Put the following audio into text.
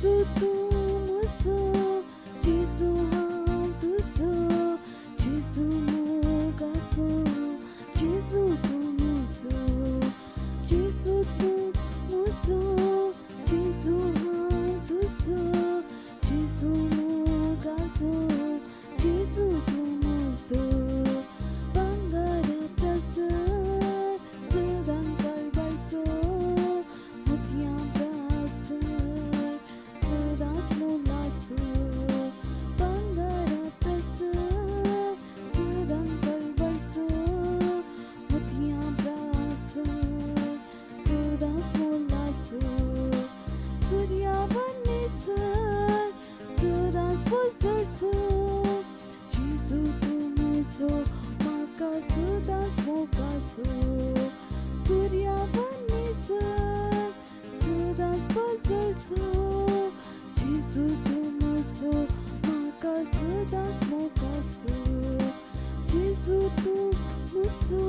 Jesus tu muso, Jesus hantuso, Jesus mugaso, Jesus tu muso, Jesus tu muso, Jesus hantuso, Jesus mugaso, Jesus tu muso. Bangara prasad, sedang kalbalso, mutiang prasad, sedang smulaso. Bangara prasad, sedang kalbalso, mutiang prasad, sedang smulaso. Surya vanisar, sedang spusarso, Jesus tu muso. Sedang smokaso, Surya vanisar, sedang spazalso, Jesus tu muso, maka sedang smokaso, Jesus tu muso.